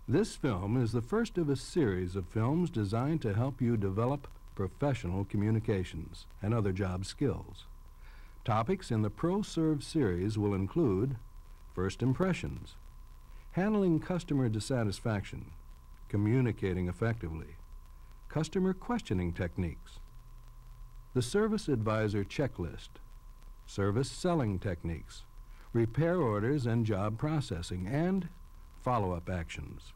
This film is the first of a series of films designed to help you develop professional communications and other job skills. Topics in the ProServe series will include first impressions, handling customer dissatisfaction, communicating effectively, customer questioning techniques, the Service Advisor checklist, service selling techniques, repair orders and job processing, and follow-up actions.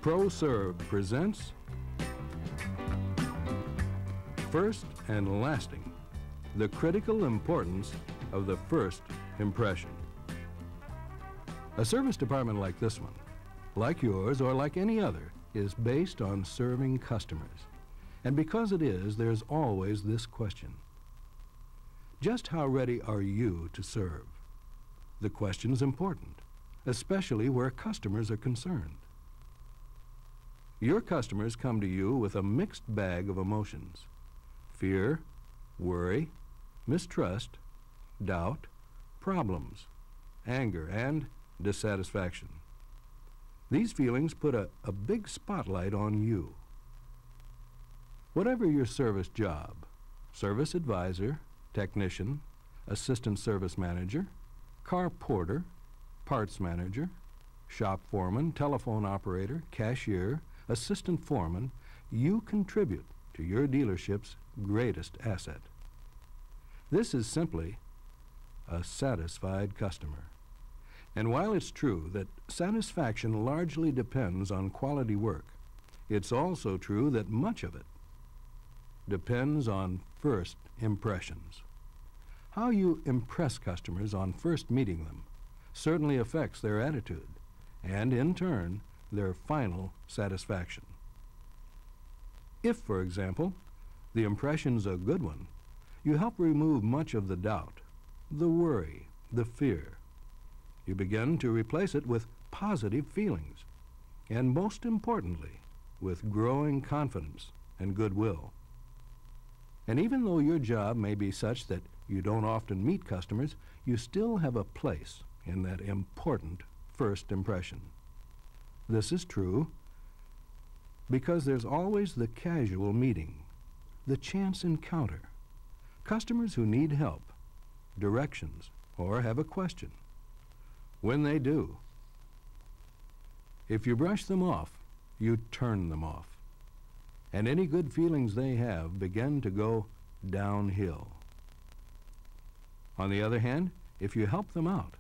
ProServe presents First and Lasting, the critical importance of the first impression. A service department like this one, like yours or like any other, is based on serving customers. And because it is, there's always this question. Just how ready are you to serve? The question's important, especially where customers are concerned. Your customers come to you with a mixed bag of emotions: fear, worry, mistrust, doubt, problems, anger, and dissatisfaction. These feelings put a big spotlight on you. Whatever your service job, service advisor, technician, assistant service manager, car porter, parts manager, shop foreman, telephone operator, cashier, assistant foreman, you contribute to your dealership's greatest asset. This is simply a satisfied customer. And while it's true that satisfaction largely depends on quality work, it's also true that much of it depends on first impressions. How you impress customers on first meeting them certainly affects their attitude and, in turn, their final satisfaction. If, for example, the impression's a good one, you help remove much of the doubt, the worry, the fear. You begin to replace it with positive feelings, and most importantly, with growing confidence and goodwill. And even though your job may be such that you don't often meet customers, you still have a place in that important first impression. This is true because there's always the casual meeting, the chance encounter, customers who need help, directions, or have a question. When they do, if you brush them off, you turn them off, and any good feelings they have begin to go downhill. On the other hand, if you help them out,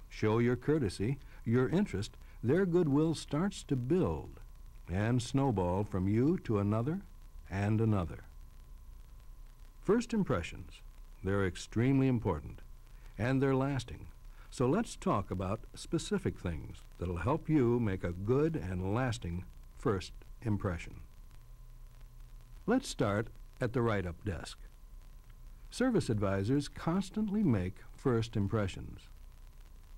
show your courtesy, your interest, their goodwill starts to build and snowball from you to another and another. First impressions, they're extremely important, and they're lasting. So let's talk about specific things that'll help you make a good and lasting first impression. Let's start at the write-up desk. Service advisors constantly make first impressions.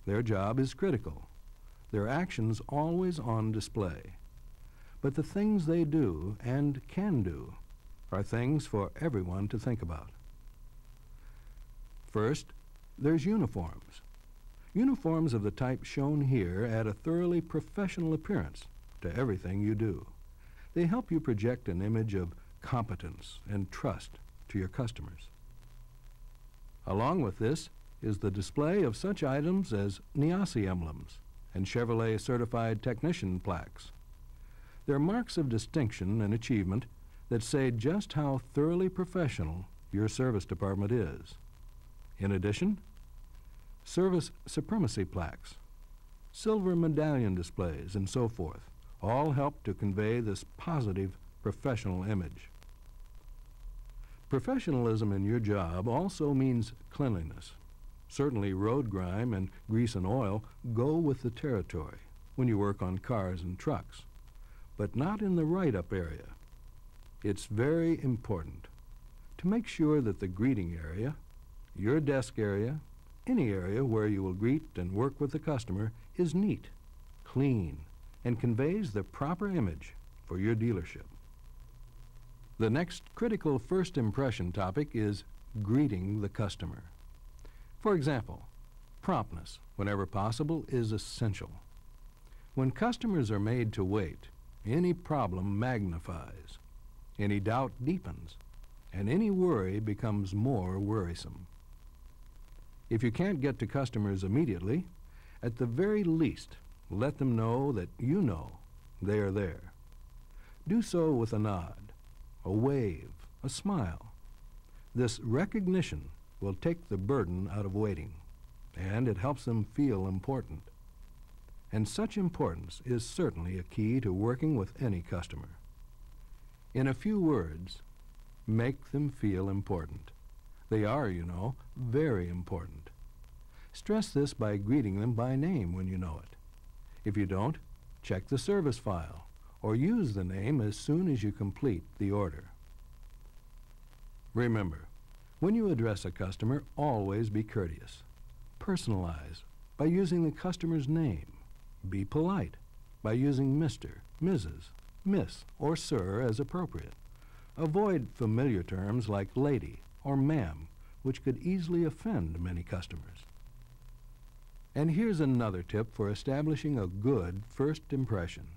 Their job is critical, their actions always on display. But the things they do and can do are things for everyone to think about. First, there's uniforms. Uniforms of the type shown here add a thoroughly professional appearance to everything you do. They help you project an image of competence and trust to your customers. Along with this is the display of such items as NIASI emblems and Chevrolet Certified Technician plaques. They're marks of distinction and achievement that say just how thoroughly professional your service department is. In addition, service supremacy plaques, silver medallion displays, and so forth all help to convey this positive professional image. Professionalism in your job also means cleanliness. Certainly road grime and grease and oil go with the territory when you work on cars and trucks, but not in the write-up area. It's very important to make sure that the greeting area, your desk area, any area where you will greet and work with the customer is neat, clean, and conveys the proper image for your dealership. The next critical first impression topic is greeting the customer. For example, Promptness, whenever possible, is essential. When customers are made to wait, any problem magnifies, any doubt deepens, and any worry becomes more worrisome. If you can't get to customers immediately, at the very least, let them know that you know they are there. Do so with a nod, a wave, a smile. This recognition will take the burden out of waiting, and it helps them feel important. And such importance is certainly a key to working with any customer. In a few words, make them feel important. They are, you know, very important. Stress this by greeting them by name when you know it. If you don't, check the service file or use the name as soon as you complete the order. Remember, when you address a customer, always be courteous. Personalize by using the customer's name. Be polite by using Mr., Mrs., Miss, or Sir as appropriate. Avoid familiar terms like lady or ma'am, which could easily offend many customers. And here's another tip for establishing a good first impression.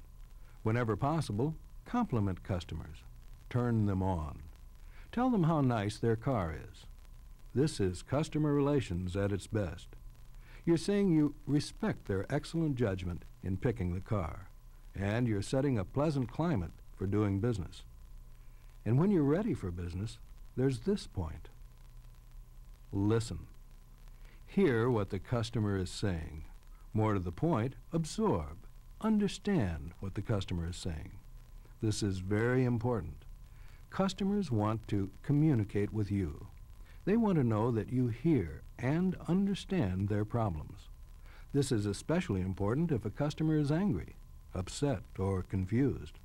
Whenever possible, compliment customers. Turn them on. Tell them how nice their car is. This is customer relations at its best. You're saying you respect their excellent judgment in picking the car, and you're setting a pleasant climate for doing business. And when you're ready for business, there's this point. Listen. Hear what the customer is saying. More to the point, absorb. Understand what the customer is saying. This is very important. Customers want to communicate with you. They want to know that you hear and understand their problems. This is especially important if a customer is angry, upset, or confused.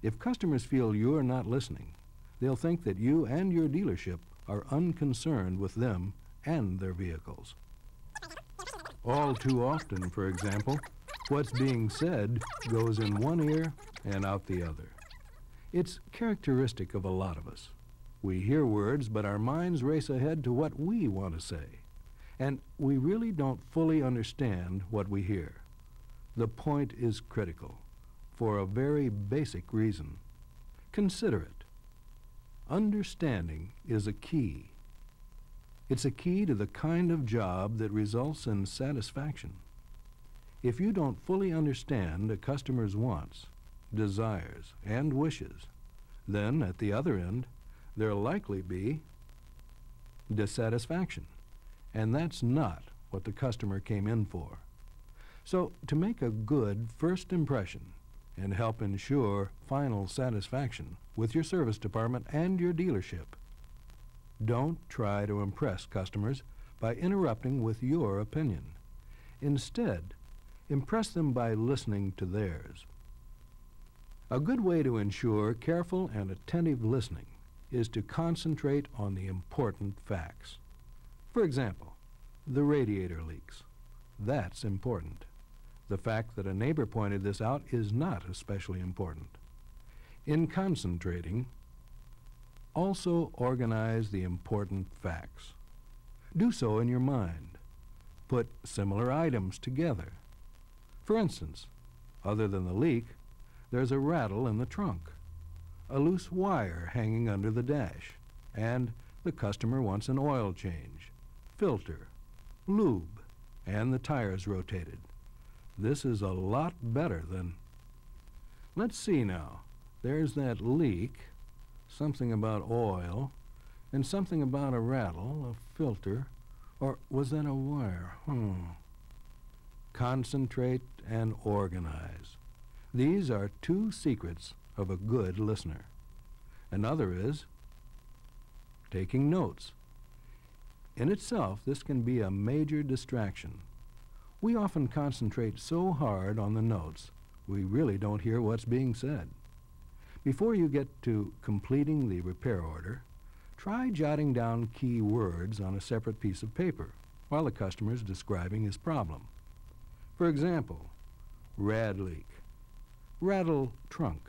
If customers feel you are not listening, they'll think that you and your dealership are unconcerned with them and their vehicles. All too often, for example, what's being said goes in one ear and out the other. It's characteristic of a lot of us. We hear words, but our minds race ahead to what we want to say. And we really don't fully understand what we hear. The point is critical, for a very basic reason. Consider it. Understanding is a key. It's a key to the kind of job that results in satisfaction. If you don't fully understand a customer's wants, desires, and wishes, then at the other end, there'll likely be dissatisfaction, and that's not what the customer came in for. So, to make a good first impression and help ensure final satisfaction with your service department and your dealership, don't try to impress customers by interrupting with your opinion. Instead, impress them by listening to theirs. A good way to ensure careful and attentive listening is to concentrate on the important facts. For example, the radiator leaks. That's important. The fact that a neighbor pointed this out is not especially important. In concentrating, also organize the important facts. Do so in your mind. Put similar items together. For instance, other than the leak, there's a rattle in the trunk, a loose wire hanging under the dash, and the customer wants an oil change, filter, lube, and the tires rotated. This is a lot better than... Let's see now. There's that leak, something about oil, and something about a rattle, a filter, or was that a wire? Concentrate and organize. These are two secrets of a good listener. Another is taking notes. In itself, this can be a major distraction. We often concentrate so hard on the notes, we really don't hear what's being said. Before you get to completing the repair order, try jotting down key words on a separate piece of paper while the customer is describing his problem. For example, rad leak, rattle trunk,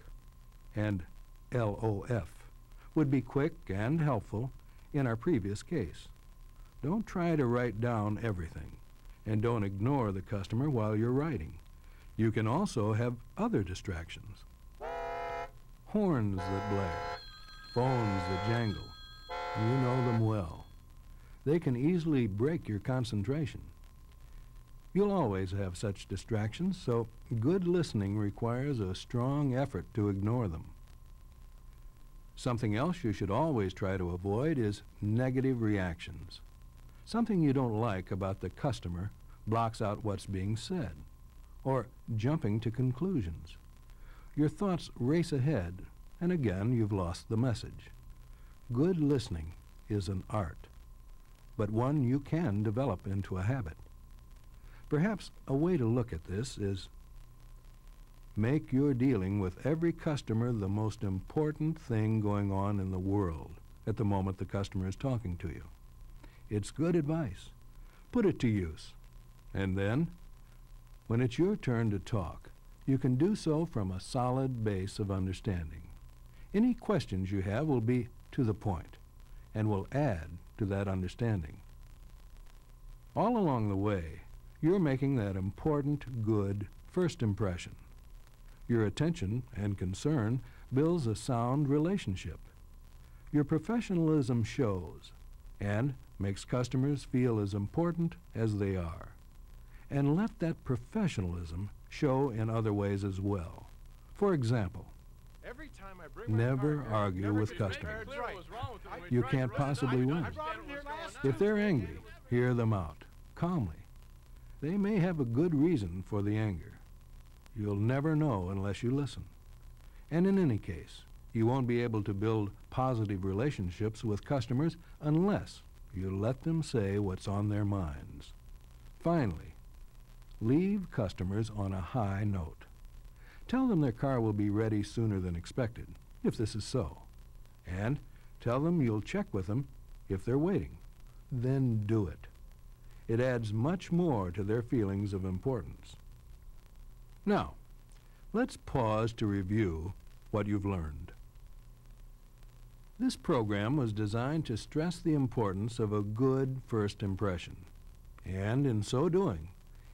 and LOF would be quick and helpful in our previous case. Don't try to write down everything. And don't ignore the customer while you're writing. You can also have other distractions. Horns that blare, phones that jangle. You know them well. They can easily break your concentration. You'll always have such distractions, so good listening requires a strong effort to ignore them. Something else you should always try to avoid is negative reactions. Something you don't like about the customer blocks out what's being said, or jumping to conclusions. Your thoughts race ahead, and again you've lost the message. Good listening is an art, but one you can develop into a habit. Perhaps a way to look at this is make your dealing with every customer the most important thing going on in the world at the moment the customer is talking to you. It's good advice. Put it to use. And then, when it's your turn to talk, you can do so from a solid base of understanding. Any questions you have will be to the point and will add to that understanding. All along the way, you're making that important, good first impression. Your attention and concern builds a sound relationship. Your professionalism shows and makes customers feel as important as they are. And let that professionalism show in other ways as well. For example, every time I bring my never car here, argue never with be customers. very right. You can't possibly win. I brought him here last If they're angry, hear them out calmly. They may have a good reason for the anger. You'll never know unless you listen. And in any case, you won't be able to build positive relationships with customers unless you let them say what's on their minds. Finally, leave customers on a high note. Tell them their car will be ready sooner than expected, if this is so. And tell them you'll check with them if they're waiting. Then do it. It adds much more to their feelings of importance. Now, let's pause to review what you've learned. This program was designed to stress the importance of a good first impression, and in so doing,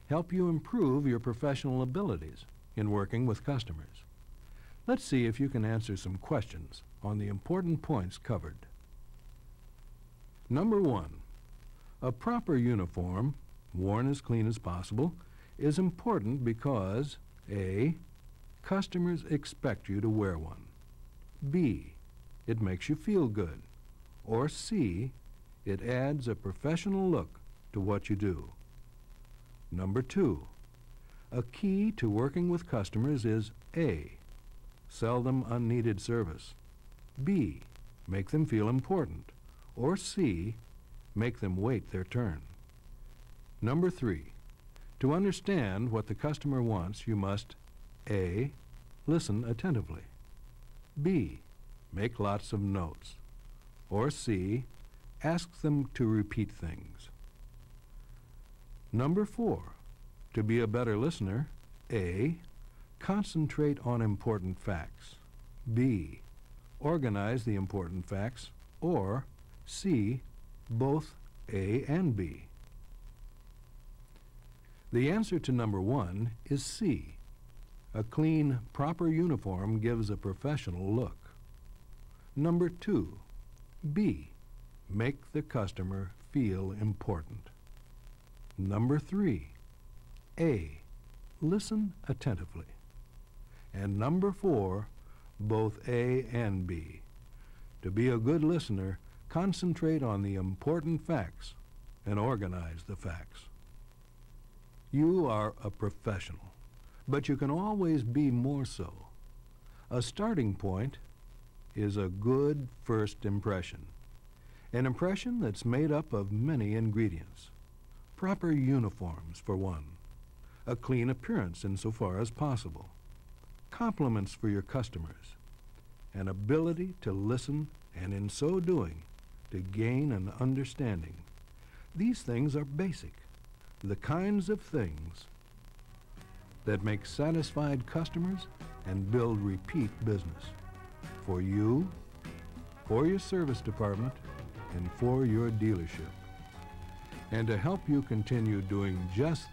help you improve your professional abilities in working with customers. Let's see if you can answer some questions on the important points covered. Number 1, a proper uniform, worn as clean as possible, is important because A, customers expect you to wear one. B, it makes you feel good. Or C, it adds a professional look to what you do. Number 2, a key to working with customers is A, sell them unneeded service. B, make them feel important. Or C, make them wait their turn. Number 3, to understand what the customer wants, you must A, listen attentively. B, make lots of notes. Or C, ask them to repeat things. Number 4, to be a better listener, A, concentrate on important facts. B, organize the important facts. Or C, both A and B. The answer to number 1 is C. A clean, proper uniform gives a professional look. Number 2, B, make the customer feel important. Number 3, A, listen attentively. And number 4, both A and B. To be a good listener, concentrate on the important facts and organize the facts. You are a professional, but you can always be more so. A starting point is a good first impression, an impression that's made up of many ingredients. Proper uniforms, for one, a clean appearance insofar as possible, compliments for your customers, an ability to listen, and in so doing, to gain an understanding. These things are basic, the kinds of things that make satisfied customers and build repeat business for you, for your service department, and for your dealership. And to help you continue doing just